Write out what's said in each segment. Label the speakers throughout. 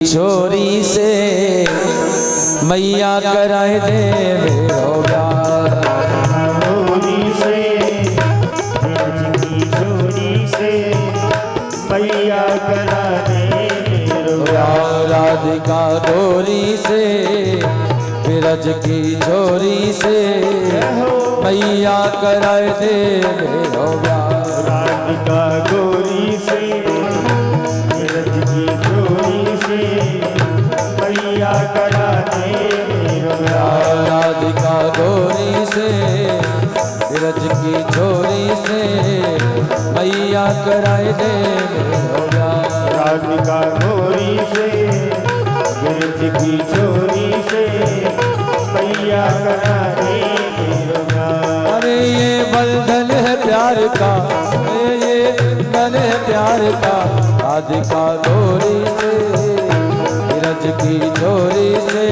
Speaker 1: छोरी से मैया कराए दे मेरो प्यार।
Speaker 2: छोरी से छोरी से मैया करा दे मेरो प्यार।
Speaker 1: राधिका डोरी से बिरज की छोरी से मैया कराए दे मेरो प्यार।
Speaker 2: राधिका गोरी से बिरज की छोरी से मैया करा दे मेरो प्यार।
Speaker 1: राधिका डोरी से बिरज की छोरी से मैया कराए दे मेरो प्यार।
Speaker 2: राधिका गोरी से बिरज की छोरी से मैया करा दे मेरो प्यार।
Speaker 1: अरे ये बंधन है प्यार का, ये बंधन है प्यार का। राधिका डोरी से बिरज की छोरी से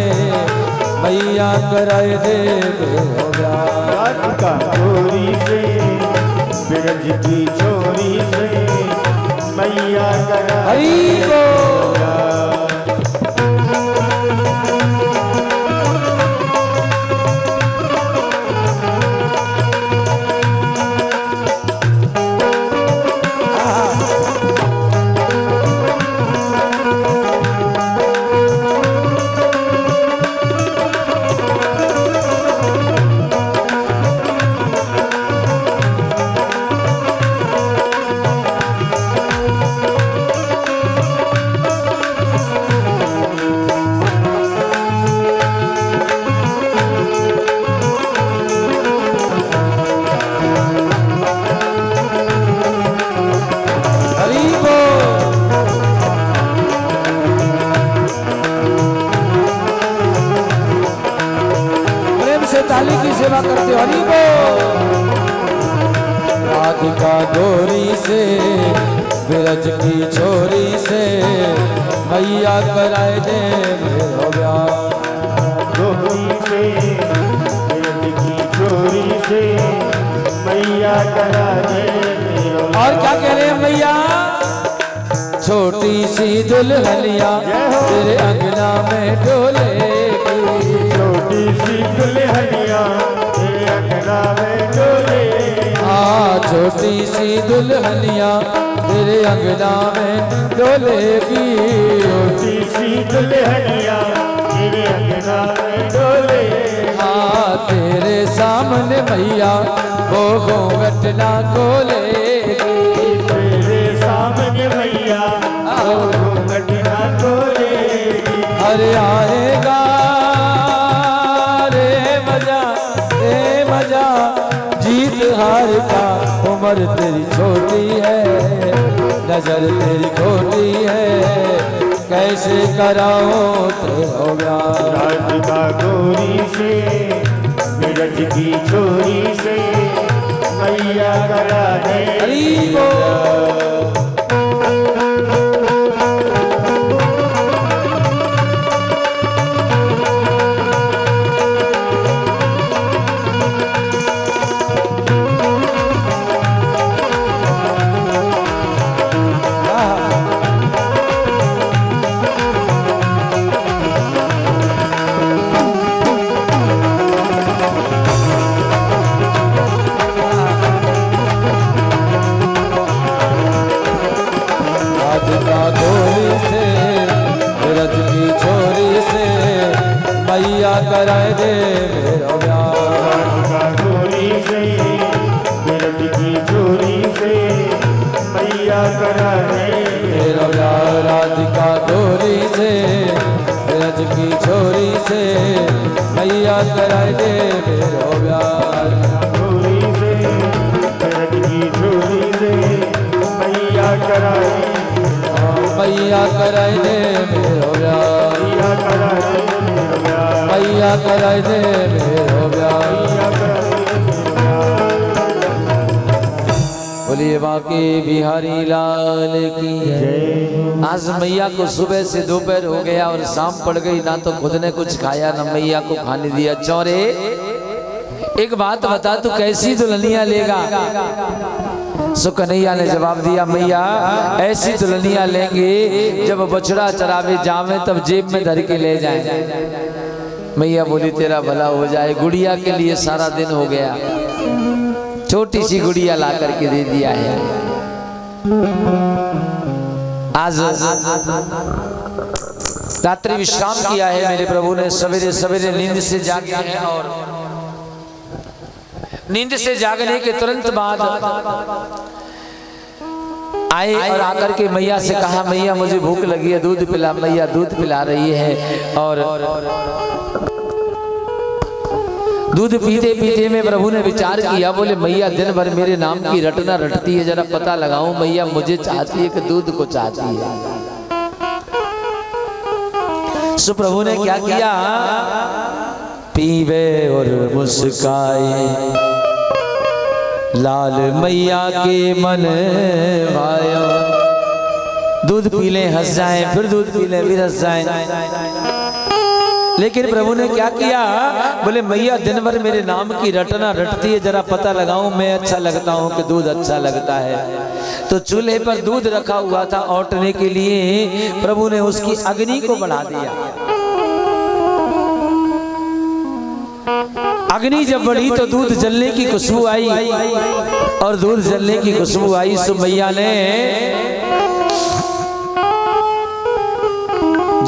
Speaker 1: मैया कराए दे मेरो प्यार।
Speaker 2: राधिका गोरी से बिरज की छोरी से मैया करा
Speaker 1: हरि को ताली की सेवा करते हो। हरि बोल। राधिका डोरी से बिरज की छोरी से मैया कराए दे मेरो प्यार।
Speaker 2: गोरी से बिरज की छोरी से मैया करा दे मेरो प्यार।
Speaker 1: और क्या कह रहे हैं मैया? छोटी सी दुल्हनिया तेरे अंगना में डोलेगी।
Speaker 2: छोटी सी दुल्हनिया तेरे अंगना में डोलेगी।
Speaker 1: छोटी सी दुल्हनिया तेरे अंगना में डोलेगी।
Speaker 2: छोटी सी दुल्हनिया तेरे अंगना में डोलेगी।
Speaker 1: तेरे सामने मैया वो घूंघट ना खोलेगी।
Speaker 2: तेरे सामने मैया वो घूंघट ना खोलेगी।
Speaker 1: अरे आएगा रे मजा जीत हार का। उम्र तेरी छोटी है, नजर तेरी खोटी है, कैसे कराओ तेरा प्यार।
Speaker 2: राधिका गोरी से बिरज की छोरी से मैया करा दे
Speaker 1: हरि बोल। मैया कराए दे मेरो प्यार।
Speaker 2: राधिका गोरी से बिरज की छोरी से मैया करा दे
Speaker 1: मेरो प्यार। राधिका डोरी से बिरज की छोरी से मैया कराए दे मेरो प्यार।
Speaker 2: गोरी से बिरज की छोरी से मैया करा दे
Speaker 1: मैया कराए दे मेरो प्यार।
Speaker 2: मैया करा दे मेरो प्यार।
Speaker 1: मैया कराए दे मेरो प्यार।
Speaker 2: मैया करा दे मेरो प्यार।
Speaker 1: बोलिए बाकी बिहारी लाल की जय। आज मैया को सुबह से दोपहर हो गया और शाम पड़ गई, ना तो खुद ने कुछ खाया ना मैया को खाने दिया। चौरे एक बात बता, तू कैसी दुल्हनिया लेगा? सो कन्हैया ने जवाब दिया, मैया ऐसी दुल्हनिया लेंगे जब बछड़ा चरावे जावे तब जेब में धर के ले जाए। मैया बोली तेरा भला हो जाए, गुड़िया के लिए सारा दिन हो गया, छोटी सी गुड़िया ला करके दे दिया है। आज रात्रि विश्राम किया है मेरे प्रभु ने, सवेरे सवेरे नींद से जागे हैं और नींद से जागने के तुरंत बाद आए और आकर के मैया से कहा, मैया मुझे भूख लगी है, दूध पिला। मैया दूध पिला रही है और दूध पीते पीते में प्रभु ने विचार किया, बोले मैया दिन भर मेरे नाम की रटना रटती है, जरा पता लगाऊं मैया मुझे चाहती है कि दूध को चाहती है। सो प्रभु ने क्या किया, पीवे और मुस्काए लाल मैया के मन भाया। दूध पी ले हंस जाए, फिर दूध पी ले फिर हंस जाए। लेकिन प्रभु ने क्या किया, बोले मैया दिन भर मेरे नाम की रटना रटती है, जरा पता लगाऊं मैं अच्छा लगता हूं कि दूध अच्छा लगता है। तो चूल्हे पर दूध रखा हुआ था औटने के लिए, प्रभु ने उसकी अग्नि को बढ़ा दिया। अग्नि जब बढ़ी तो दूध जलने की खुशबू आई और दूध जलने की खुशबू आई। सो मैया ने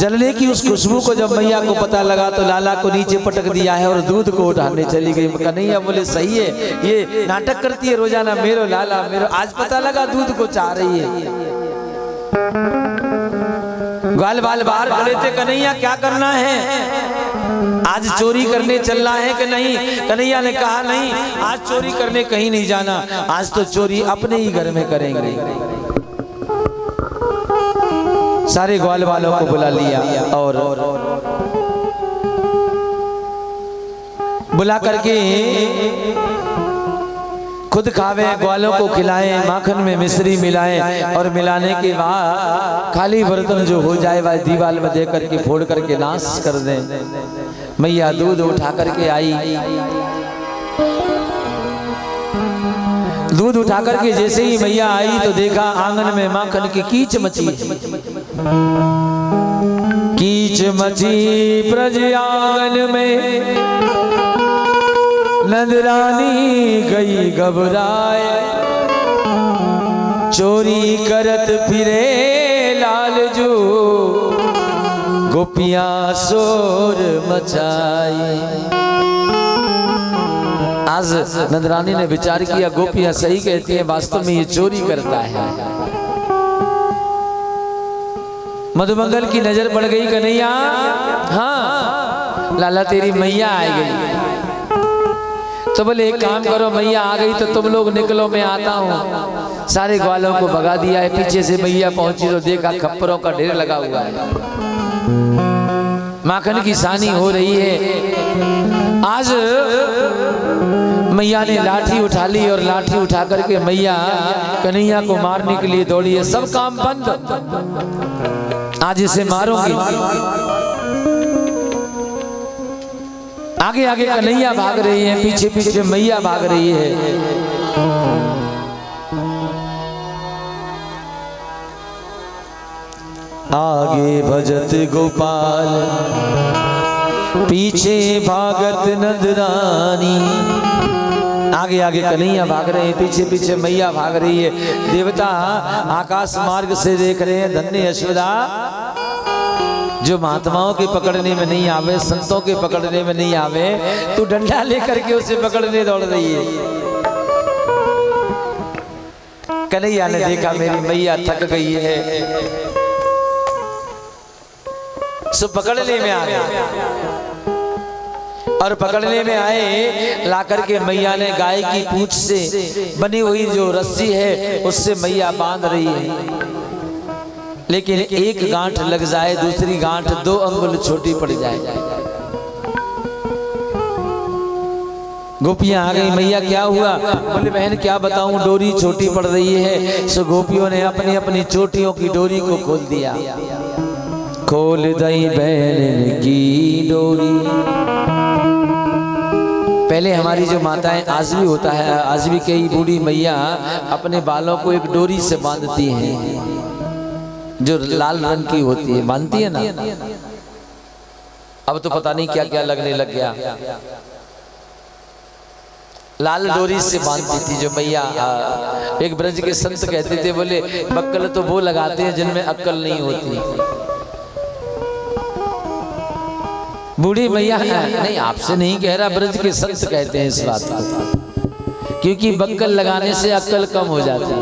Speaker 1: जलने की उस खुशबू को जब मैया को पता लगा तो लाला को नीचे पटक दिया है और दूध को उठाने चली गई। कन्हैया बोले सही है, ये नाटक करती है रोजाना, मेरो लाला मेरो, आज पता लगा दूध को चाह रही है। ग्वाल बाल बाहर खड़े थे, कन्हैया क्या करना है, आज चोरी करने चलना है कि नहीं? कन्हैया ने कहा नहीं, आज चोरी करने कहीं नहीं जाना, आज तो चोरी अपने ही घर में करेंगे। सारे ग्वाल वालों को बुला लिया और बुला करके खुद खावे, ग्वालों को खिलाएं, माखन में मिश्री मिलाएं और मिलाने के बाद खाली बर्तन जो हो जाए वह दीवार में दे करके फोड़ करके नाश कर दें। मैया दूध उठा करके आई, दूध उठा करके जैसे ही मैया आई तो देखा आंगन में माखन की कीच मची। कीच मची ब्रज आंगन में, नंदरानी गई घबराए, चोरी करत फिरे लालजू, गोपियां शोर मचाई। आज नंदरानी ने विचार किया, गोपियां सही कहती हैं, वास्तव में ये चोरी करता है। मधुमंगल की नजर पड़ गई, कन्हैया हाँ लाला तेरी मैया आ गई। तो बोले एक काम करो, मैया आ गई तो तुम लोग निकलो, मैं आता हूँ। सारे ग्वालों को भगा दिया है। पीछे से मैया पहुंची तो देखा खप्परों का ढेर लगा हुआ है, माखन की सानी हो रही है। आज मैया ने लाठी उठा ली और लाठी उठा करके मैया कन्हैया को मारने के लिए दौड़ी है। सब काम बंद, आज इसे मारूंगी। आगे आगे कन्हैया भाग रही है, पीछे पीछे मैया भाग रही है। आगे भजत गोपाल, पीछे भागत नंदरानी। आगे आगे कन्हैया भाग रहे हैं, पीछे पीछे मैया भाग रही है। देवता आकाश मार्ग से देख रहे हैं, धन्य यशोदा जो महात्माओं के पकड़ने में नहीं आवे, संतों के पकड़ने में नहीं आवे, तू डंडा लेकर के उसे पकड़ने दौड़ रही है। कन्हैया ने देखा मेरी मैया थक गई है, सो पकड़ने में आ गया। और पकड़ने में आए, लाकर के मैया ने गाय की पूंछ से बनी हुई जो रस्सी है उससे मैया बांध रही है। लेकिन एक गांठ लग जाए, दूसरी गांठ 2 अंगुल छोटी पड़ जाए। गोपियां आ गई, मैया क्या हुआ? बोले बहन क्या बताऊं, डोरी छोटी पड़ रही है। सो गोपियों ने अपनी अपनी चोटियों की डोरी को खोल दिया। खोल दई बहन की डोरी, पहले हमारी जो माताएं, आज भी होता है, आज भी कई बूढ़ी मैया अपने बालों को एक डोरी से बांधती हैं जो लाल रंग की होती है, बांधती है ना। अब तो पता नहीं क्या क्या लगने लग गया। लाल डोरी से बांधती थी जो मैया। एक ब्रज के संत कहते थे, बोले बक्कल तो वो लगाते हैं जिनमें अक्कल नहीं होती। बूढ़ी मैया नहीं, आपसे नहीं कह रहा, ब्रज के संत कहते हैं इस बात को, क्योंकि बक्कल लगाने से अक्कल कम हो जाती है,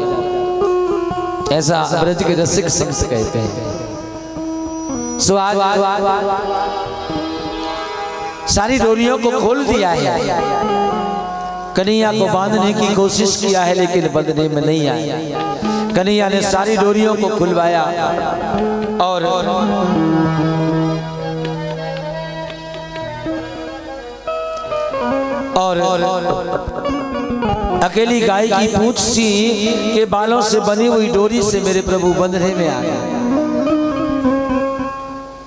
Speaker 1: ऐसा ब्रज के रसिक संत कहते हैं। सो आज सारी डोरियों को खोल दिया है, कन्हैया को बांधने की कोशिश किया है लेकिन बंधने में नहीं आया। कन्हैया ने सारी डोरियों को खुलवाया और अकेली गाय की पूंछ सी के बालों से बनी हुई डोरी से मेरे प्रभु बंधने में आ गए।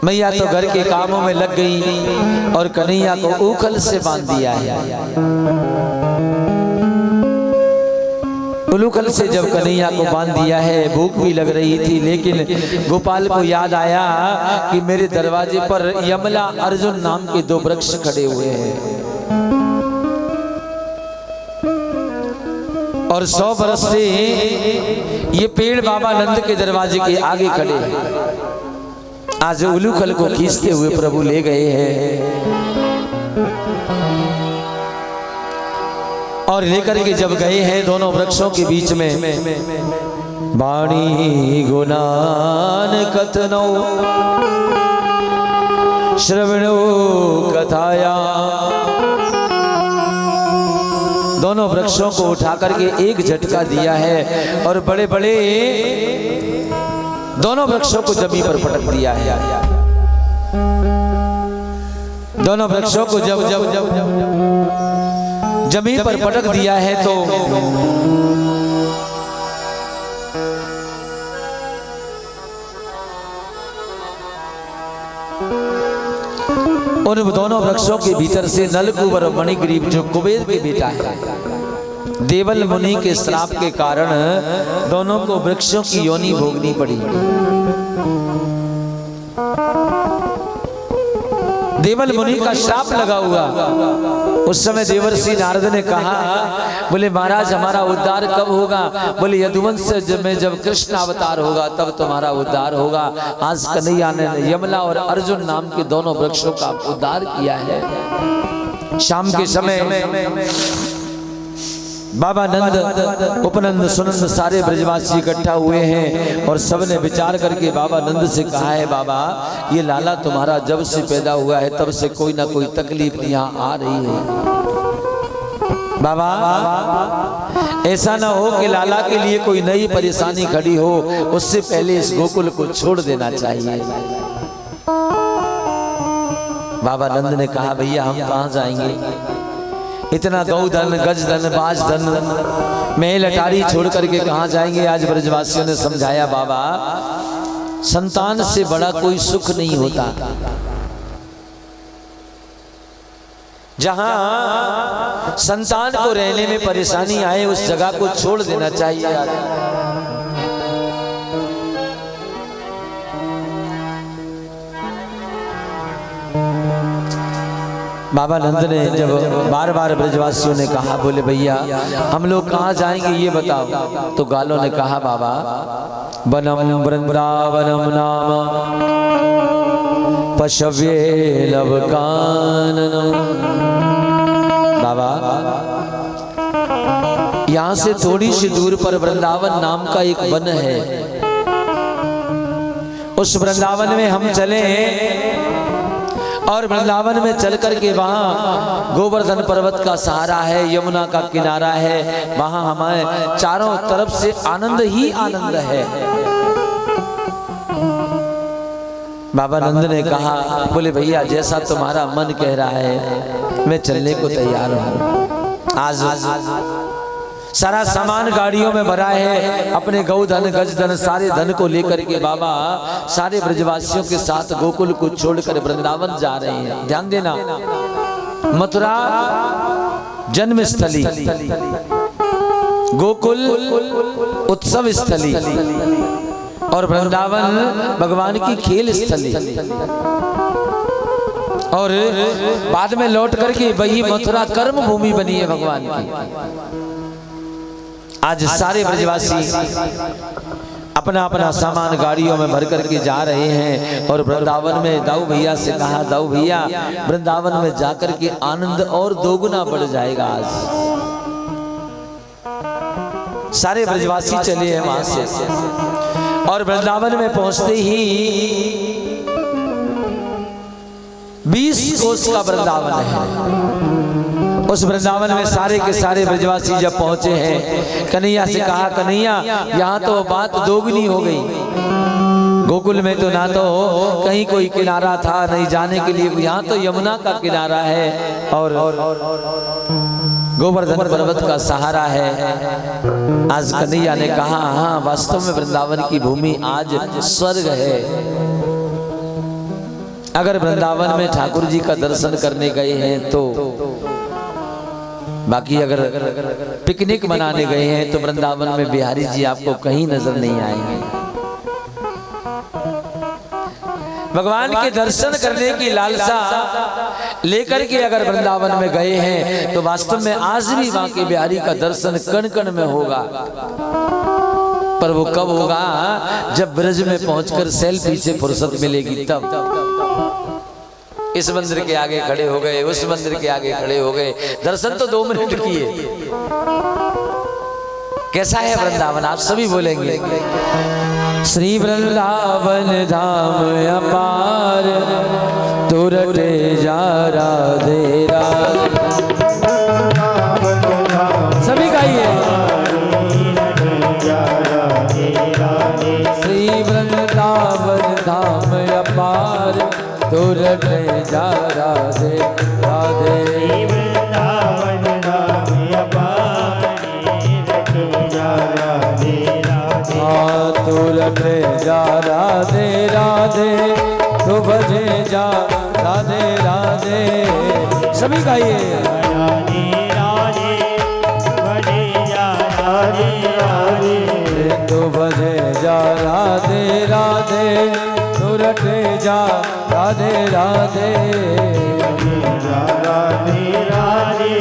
Speaker 1: मैया तो घर के कामों में लग गई और कन्हैया को ऊखल से बांध दिया है। उलूखल से जब कन्हैया को बांध दिया है, भूख भी लग रही थी, लेकिन गोपाल को याद आया कि मेरे दरवाजे पर यमला अर्जुन नाम के 2 वृक्ष खड़े हुए हैं और 100 वर्ष से ये पेड़ बाबा नंद के दरवाजे के आगे खड़े हैं। आज उलूखल को खींचते हुए प्रभु ले गए हैं और लेकर के जब गए हैं दोनों वृक्षों के बीच में, वाणी गुणान कथनो श्रवणो कथाया, दोनों वृक्षों को उठा करके एक झटका दिया है और बड़े बड़े दोनों वृक्षों को जमीन पर पटक दिया है। दोनों वृक्षों को जब जमीन पर पटक दिया है तो उन दोनों वृक्षों के भीतर से नलकूबर मणिग्रीव जो कुबेर के बेटा है, देवल मुनि के श्राप के कारण दोनों को वृक्षों की योनि भोगनी पड़ी। देवल मुनि का श्राप लगा हुआ। उस समय देवर्षि नारद ने कहा, बोले महाराज हमारा उद्धार कब होगा? बोले यदुवंश में जब कृष्ण अवतार होगा तब तुम्हारा उद्धार होगा। आज कन्हैया ने यमला और अर्जुन नाम के दोनों वृक्षों का उद्धार किया है। शाम के समय बाबा नंद, उपनंद, सुनंद सारे ब्रजवासी इकट्ठा हुए हैं और सबने विचार करके बाबा नंद से कहा है, बाबा ये लाला तुम्हारा जब से पैदा हुआ है तब से कोई ना कोई तकलीफ यहाँ आ रही है। बाबा ऐसा ना हो कि लाला के लिए कोई नई परेशानी खड़ी हो, उससे पहले इस गोकुल को छोड़ देना चाहिए। बाबा नंद ने कहा, भैया हम कहाँ जाएंगे? इतना गौधन, गजधन, बाजधन, महल अटारी छोड़ करके कहाँ जाएंगे? आज ब्रजवासियों ने समझाया, बाबा संतान से बड़ा कोई सुख नहीं होता। जहां संतान को रहने में परेशानी आए उस जगह को छोड़ देना चाहिए। बाबा नंद ने जब बार बार ब्रजवासियों ने कहा, बोले भैया हम लोग कहाँ जाएंगे ये बताओ? तो गालों ने कहा, बाबा वनम वृंदावनम नाम पशव्ये लवकाननम। बाबा यहाँ से थोड़ी सी दूर पर वृंदावन नाम का एक वन है। उस वृंदावन में हम चले और वृंदावन में चल करके वहाँ गोवर्धन पर्वत का सहारा है, यमुना का किनारा है, वहाँ हमारे चारों तरफ से आनंद ही आनंद है। बाबा नंद ने कहा, बोले भैया जैसा तुम्हारा मन कह रहा है मैं चलने को तैयार हूँ। आज सारा सामान गाड़ियों में भरा है, अपने गौधन गजधन सारे धन को लेकर के बाबा सारे ब्रजवासियों के साथ गोकुल को छोड़कर वृंदावन जा रहे हैं। ध्यान देना, मथुरा जन्म स्थली, गोकुल उत्सव स्थली और वृंदावन भगवान की खेल स्थली, और बाद में लौट करके वही मथुरा कर्म भूमि बनी है भगवान की। आज सारे ब्रजवासी अपना अपना सामान गाड़ियों में भर करके जा रहे हैं और वृंदावन में दाऊ भैया से कहा, दाऊ भैया वृंदावन में जाकर के आनंद और दोगुना बढ़ जाएगा। आज सारे ब्रजवासी चले हैं वहां से और वृंदावन में पहुंचते ही 20 कोस का वृंदावन है। उस वृंदावन में सारे के सारे ब्रजवासी जब पहुंचे हैं, कन्हैया से कहा, कन्हैया यहाँ तो बात दोगुनी हो गई। गोकुल में तो ना तो कहीं कोई किनारा था, नहीं जाने के लिए, यहाँ तो यमुना का किनारा है और गोवर्धन पर्वत का सहारा है। आज कन्हैया ने कहा, हाँ वास्तव में वृंदावन की भूमि आज स्वर्ग है। अगर वृंदावन में ठाकुर जी का दर्शन करने गए हैं तो, बाकी अगर पिकनिक मनाने गए हैं तो वृंदावन में बिहारी जी आपको कहीं नजर नहीं आएंगे। भगवान के दर्शन करने की लालसा लेकर के अगर वृंदावन में गए हैं तो वास्तव में आज भी वहां के बिहारी का दर्शन कण कण में होगा। पर वो कब होगा? जब ब्रज में पहुंचकर सेल्फी से फुर्सत मिलेगी तब। इस मंदिर के आगे खड़े हो गए, उस मंदिर के आगे खड़े हो गए, दर्शन तो 2 मिनट किए। कैसा है वृंदावन? आप सभी बोलेंगे, श्री वृंदावन धाम अपार, तुरटे जा राधे राधे। सभी गाइए, श्री वृंदावन धाम अपार, तुरटे जा राधे राधे।
Speaker 2: वृंदावन धाम अपार, तुरटे जा राधे राधे।
Speaker 1: हाँ तुरटे जा राधे राधे, तो बजे जा राधे राधे। सभी गाइए,
Speaker 2: राधे राधे, बजे जा राधे राधे।
Speaker 1: तो बजे जा राधे राधे, तुरटे जा राधे राधे।
Speaker 2: राधे राधे,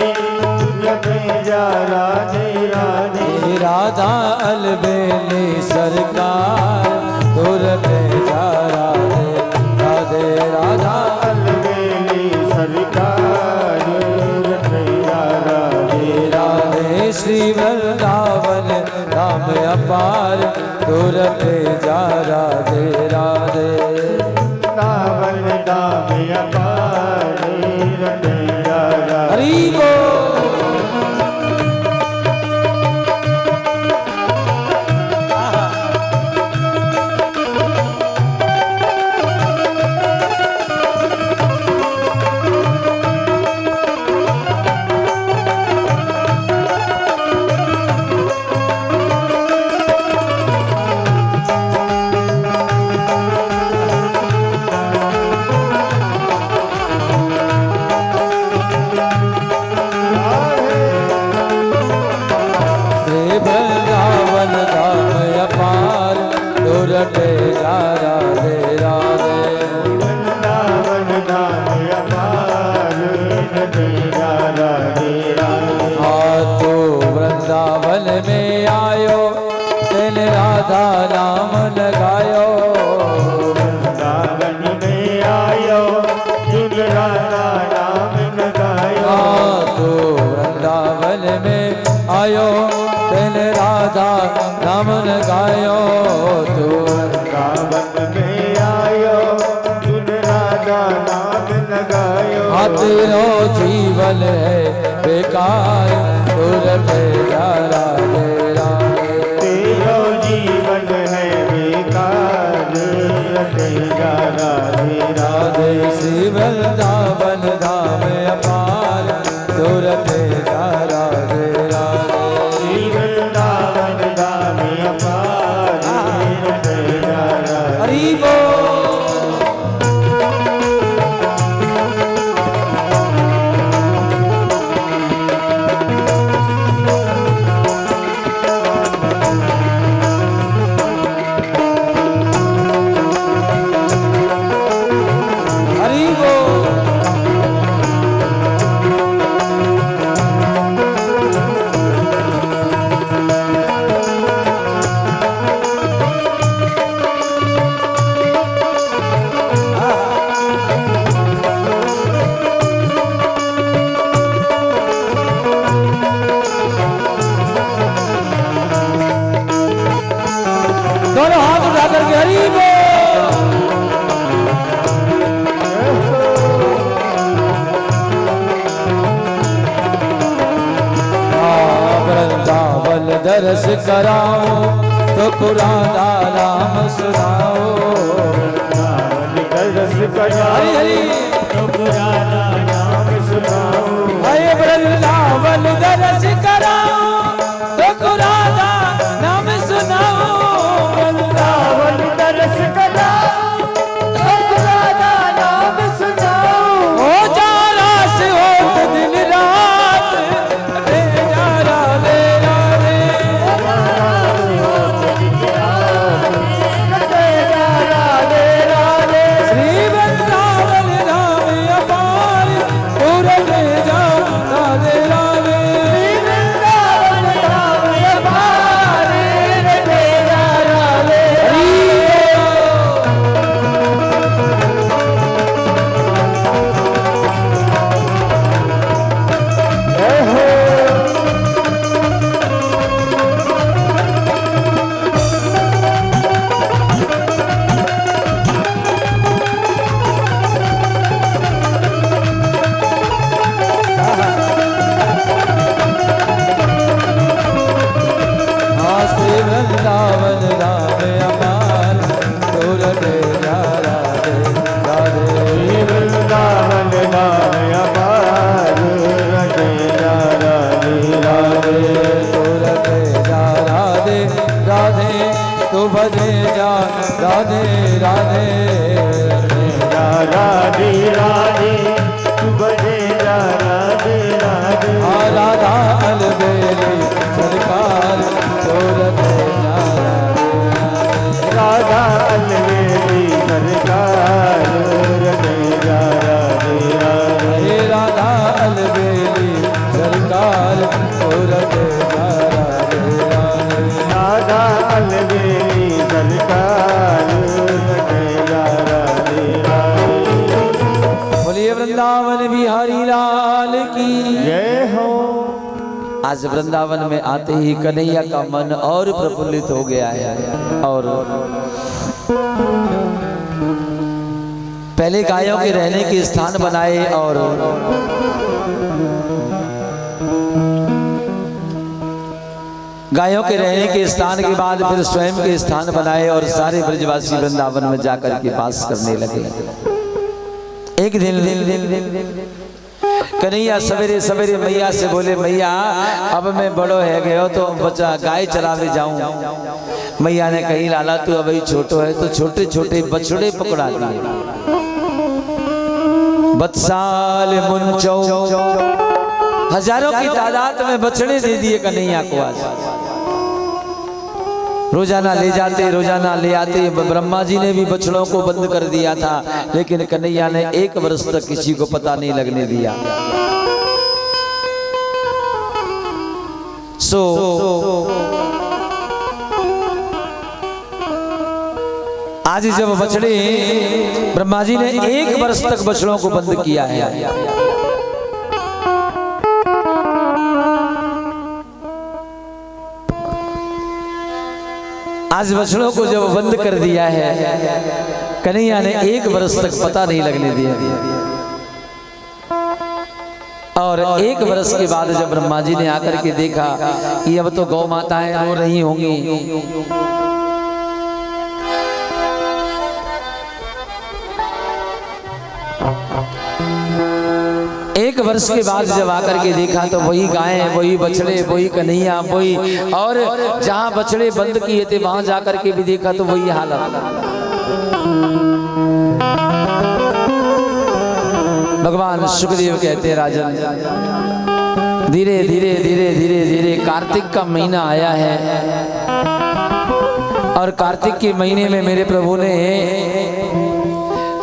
Speaker 2: तुरटे जा राधे राधे।
Speaker 1: राधा अलबेली सरकार, तुरटे जा राधे राधे। राधा
Speaker 2: अलबेली सरकार, तुरटे जा राधे
Speaker 1: राधे। श्री वृंदावन धाम अपार, तुरटे जा राधे राधे।
Speaker 2: वृंदावन धाम अपार, तुरटे जा राधे।
Speaker 1: हरि बोल। राधा नाम लगायो,
Speaker 2: वृंदावन में आयो, तुझ राधा नाम लगायो।
Speaker 1: तो वृंदावन में आयो, तेने राधा नाम लगायो। तो
Speaker 2: वृंदावन में आयो, तुझ राधा नाम लगायो।
Speaker 1: तेरो जीवन है बेकार, तुरटे जा राधे राधे।
Speaker 2: तेरो जीवन है बेकार, तुरटे जा राधे राधे।
Speaker 1: श्री वृंदावन धाम अपार, तुरटे जा राधे राधे।
Speaker 2: श्री वृंदावन धाम अपार, तुरटे जा राधे।
Speaker 1: हरि बोल। दर्श कराओ तो राधा नाम सुनाओ।
Speaker 2: वृंदावन दर्श कराओ
Speaker 1: हरि हरि
Speaker 2: तो राधा नाम सुनाओ।
Speaker 1: अये वृंदावन दर्श कराओ तो राधा नाम सुनाओ।
Speaker 2: वृंदावन दर्श कराओ तो राधा नाम सुनाओ।
Speaker 1: हो जाला से होत दिन रात रे जा राधे राधे। श्री वृंदावन राम अपार पूरब जा राधे राधे। हाँ श्री वृंदावन राम अपार पूरब जा राधे राधे।
Speaker 2: वृंदावन नाम अपार रटे जा राधे राधे।
Speaker 1: पूरब जा राधे राधे तू भजे जा राधे राधे।
Speaker 2: जा राधे राधे तू बजे जा राधे राधे।
Speaker 1: हाँ राधा अलबेली सरकार पूरब जा
Speaker 2: राधा अलवेली सरकार रटे जा राधे राधे।
Speaker 1: हे राधा अलबेली सरकार पूरब जा राधे राधे।
Speaker 2: राधा अलवेली सरकार रटे जा राधे राधे।
Speaker 1: बोलिए वृंदावन बिहारी लाल की।
Speaker 2: जय हो।
Speaker 1: आज वृंदावन में आते ही कन्हैया का मन और प्रफुल्लित हो गया है। और पहले गायों के रहने के स्थान बनाए और गायों के रहने के स्थान के बाद फिर स्वयं के स्थान बनाए और सारे ब्रजवासी वृंदावन में जाकर के वास करने लगे। एक दिन कन्हैया सवेरे सवेरे मैया से बोले, मैया अब मैं बड़ो है गयो तो बच्चा गाय चरावे जाऊं। मैया ने कही, लाला तू अभी छोटो है तो छोटे छोटे बछड़े पकड़ा दिए। बत्साल मुंचो हजारों की तादाद में बछड़े दे दिए कन्हैया को। आज रोजाना ले जाते रोजाना ले आते। ब्रह्मा जी ने भी बछड़ों को बंद कर दिया था, लेकिन कन्हैया ने 1 वर्ष तक किसी को पता नहीं लगने दिया। आज जब बछड़े ब्रह्मा जी ने 1 वर्ष तक बछड़ों को बंद किया है। आज बछड़ों को जब बंद कर दिया है, कन्हैया ने 1 वर्ष तक पता नहीं लगने दिया। और 1 वर्ष के बाद जब ब्रह्मा जी ने आकर के देखा कि अब तो गौ माताएं हो रही होंगी, 1 वर्ष के बाद जब आकर के देखा तो वही गायें, वही बछड़े, वही कन्हैया, वही, और जहां बछड़े बंद किए थे वहां जाकर के भी देखा तो वही हालत। भगवान सुखदेव कहते, राजन धीरे धीरे धीरे धीरे धीरे कार्तिक का महीना आया है और कार्तिक के महीने में मेरे प्रभु ने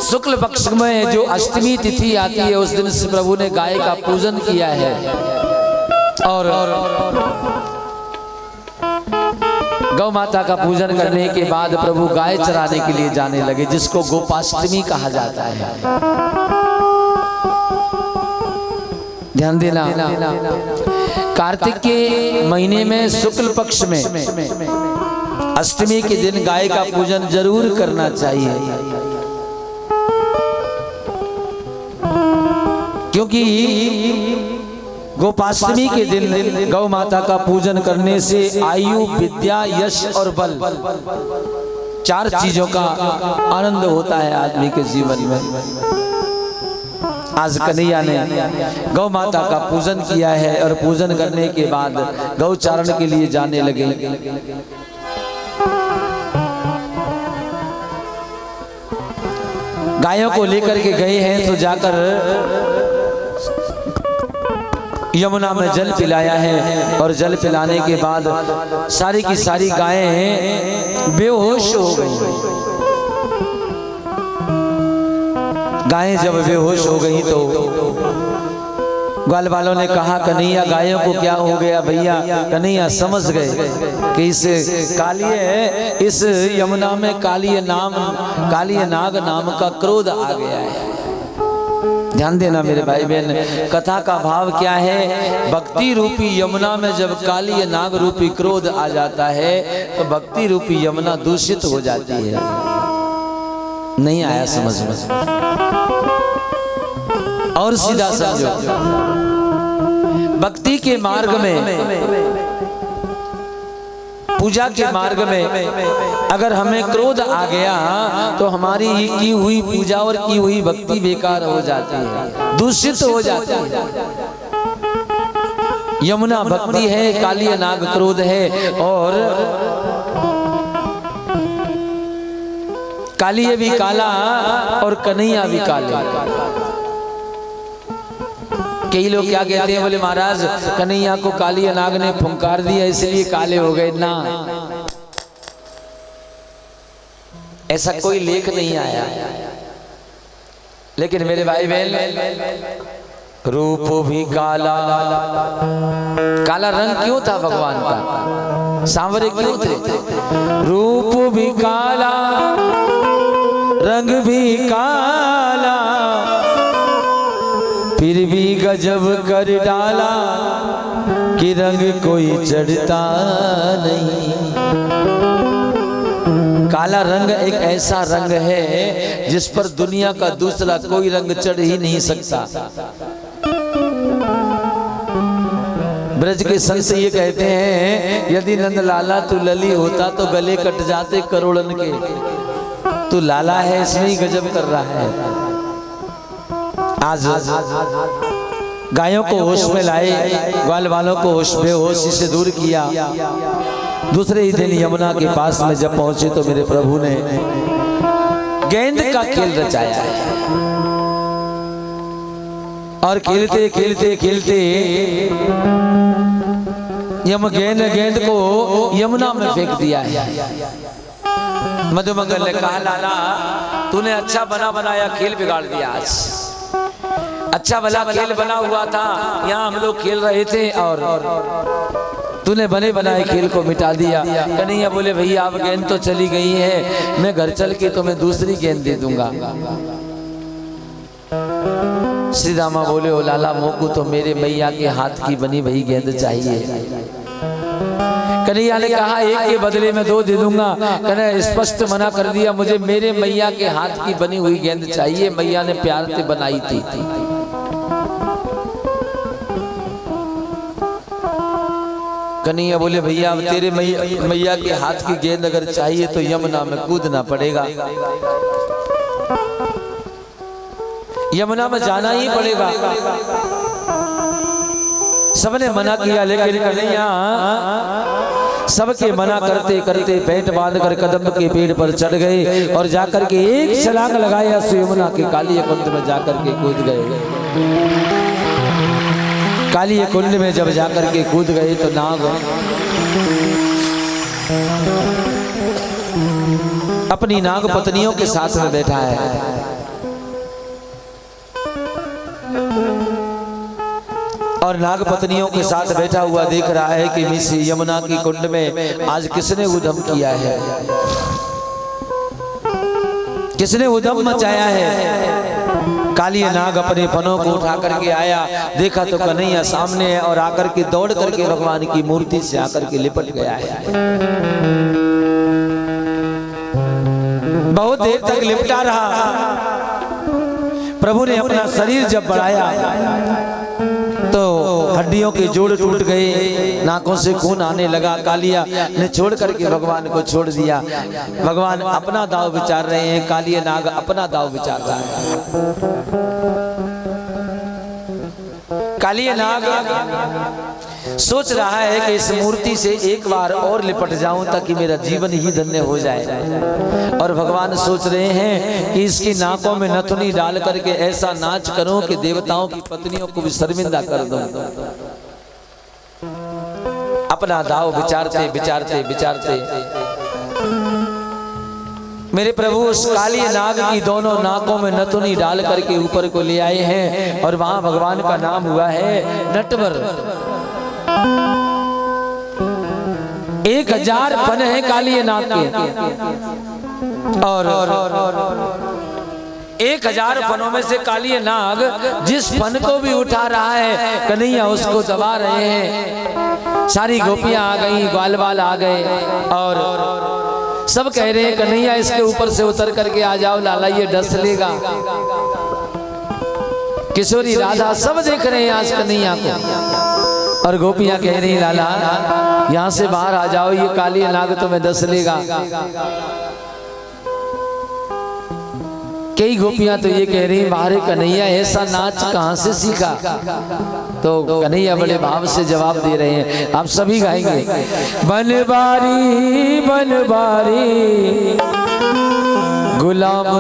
Speaker 1: शुक्ल पक्ष में जो अष्टमी तिथि आती है उस दिन से प्रभु ने गाय का पूजन किया है। और गौ माता का पूजन करने के बाद प्रभु गाय चराने के लिए जाने लगे, जिसको गोपाष्टमी कहा जाता है। ध्यान देना, कार्तिक के महीने में शुक्ल पक्ष में अष्टमी के दिन गाय का पूजन जरूर करना चाहिए, क्योंकि गोपाष्टमी के दिन गौ माता का पूजन करने से आयु, विद्या, यश और बल, 4 चीजों का आनंद होता है आदमी के जीवन में। आज कन्हैया ने गौ माता का पूजन किया है और पूजन करने के बाद गौचारण के लिए जाने लगे। गायों को लेकर के गए हैं तो जाकर यमुना में जल पिलाया है और जल पिलाने के बाद सारी की सारी गायें बेहोश हो गई। गायें जब बेहोश हो गई तो ग्वाल वालों ने कहा कन्हैया गायों को क्या हो गया भैया। कन्हैया समझ गए कि इस यमुना में कालिय नाग नाम का क्रोध आ गया है। ध्यान देना मेरे भाई बहन, कथा का भाव क्या है। भक्ति रूपी यमुना में जब कालिय नाग रूपी क्रोध आ जाता है तो भक्ति रूपी यमुना दूषित हो जाती है। नहीं आया समझ में? और सीधा समझो, भक्ति के मार्ग में, पूजा के मार्ग में अगर हमें क्रोध आ गया तो हमारी की हुई पूजा और की हुई भक्ति बेकार हो जाती है, दूषित हो जाती है। यमुना भक्ति है, कालिय नाग क्रोध है और कालिय भी काला और कन्हैया भी काला। कई लोग क्या कहते हैं, बोले महाराज कन्हैया को कालिय नाग ने फुंकार दिया इसलिए काले हो गए। ना, ऐसा कोई लेख नहीं आया। लेकिन मेरे भाई बहन, रूप भी काला, काला रंग क्यों था भगवान का, सांवरे क्यों थे? रूप भी काला, रंग भी काला, फिर भी गजब कर डाला कि रंग कोई चढ़ता नहीं। काला रंग एक ऐसा रंग है जिस पर दुनिया का दूसरा कोई रंग चढ़ ही नहीं सकता। ब्रज के संत ये कहते हैं, यदि नंद लाला तू लली होता तो गले कट जाते करोड़न के। तू लाला है इसमें ही गजब कर रहा है। आज गायों को होश में लाए, ग्वाल वालों को होश बेहोशी से दूर किया। दूसरे ही दिन यमुना के पास में जब पहुंचे तो मेरे प्रभु ने गेंद का खेल रचाया है और खेलते खेलते खेलते गेंद को यमुना में फेंक दिया है। मधुमंगल ने कहा लाला तूने अच्छा बनाया खेल बिगाड़ दिया। आज अच्छा भला खेल बना हुआ था, यहाँ हम लोग खेल रहे थे और तूने बने बनाए खेल को मिटा दिया। कन्हैया बोले भैया अब गेंद तो चली गई है, मैं घर चल के तुम्हें दूसरी गेंद दे दूंगा। श्री रामा बोले ओ लाला मोकू तो मेरे मैया के हाथ की बनी वही गेंद चाहिए। कन्हैया ने कहा एक के बदले में 2 दे दूंगा। कन्हैया स्पष्ट मना कर दिया, मुझे मेरे मैया के हाथ की बनी हुई गेंद चाहिए, मैया ने प्यार से बनाई थी। कन्हैया बोले भैया अब तेरे मैया के हाथ की गेंद अगर चाहिए तो यमुना में कूदना पड़ेगा, यमुना में जाना ही पड़ेगा। सबने मना किया लेकिन कन्हैया सबके मना करते करते पेट बांधकर कदम के पेड़ पर चढ़ गए और जाकर के एक छलांग लगाया सो यमुना के कालिय कुंड में जाकर के कूद गए। कालिय कुंड में जब जाकर के कूद गए तो नाग अपनी नाग पत्नियों के साथ में बैठा है और नाग पत्नियों के साथ बैठा हुआ देख रहा है कि मिस यमुना की कुंड में आज किसने उद्यम किया है, किसने उद्यम मचाया है। कालिय नाग अपने फनों को उठा करके आया, देखा तो कन्हैया सामने है और आकर के दौड़ करके भगवान की मूर्ति से आकर के लिपट गया है। बहुत देर तक लिपटा रहा। प्रभु ने अपना शरीर जब बढ़ाया तो हड्डियों के जोड़ टूट गए, नाकों से खून आने लगा। कालिया ने छोड़ करके भगवान को छोड़ दिया। भगवान अपना दाव विचार रहे हैं, कालिया नाग अपना दाव विचार रहा है। कालिया नाग सोच रहा है कि इस मूर्ति से एक बार और लिपट जाऊं ताकि मेरा जीवन ही धन्य हो जाए। और भगवान सोच रहे हैं कि इसकी नाकों में नथुनी डाल करके ऐसा नाच करूं कि देवताओं की पत्नियों को भी शर्मिंदा कर दूं। अपना दाव विचारते विचारते विचारते मेरे प्रभु उस काली नाग की दोनों नाकों में नथुनी डाल करके ऊपर को ले आए हैं और वहां भगवान का नाम हुआ है नटवर। 1000 फन है काली नाग के और 1000 फनों में से काली नाग जिस फन को भी उठा रहा है कन्हैया उसको दबा रहे हैं। सारी गोपियां आ गई, ग्वाल बाल आ गए और सब कह रहे हैं कन्हैया इसके ऊपर से उतर करके आ जाओ, लाला ये डस लेगा। किशोरी राधा सब देख रहे हैं आज कन्हैया को और गोपियां कह रही लाला यहां से बाहर आ जाओ, ये काली नाग तुम्हें डस लेगा। कई गोपियां तो ये कह रही बाहर कन्हैया ऐसा नाच कहां से सीखा। तो कन्हैया बड़े भाव से जवाब दे रहे हैं, आप सभी गाएंगे। बनबारी बनबारी गुलाम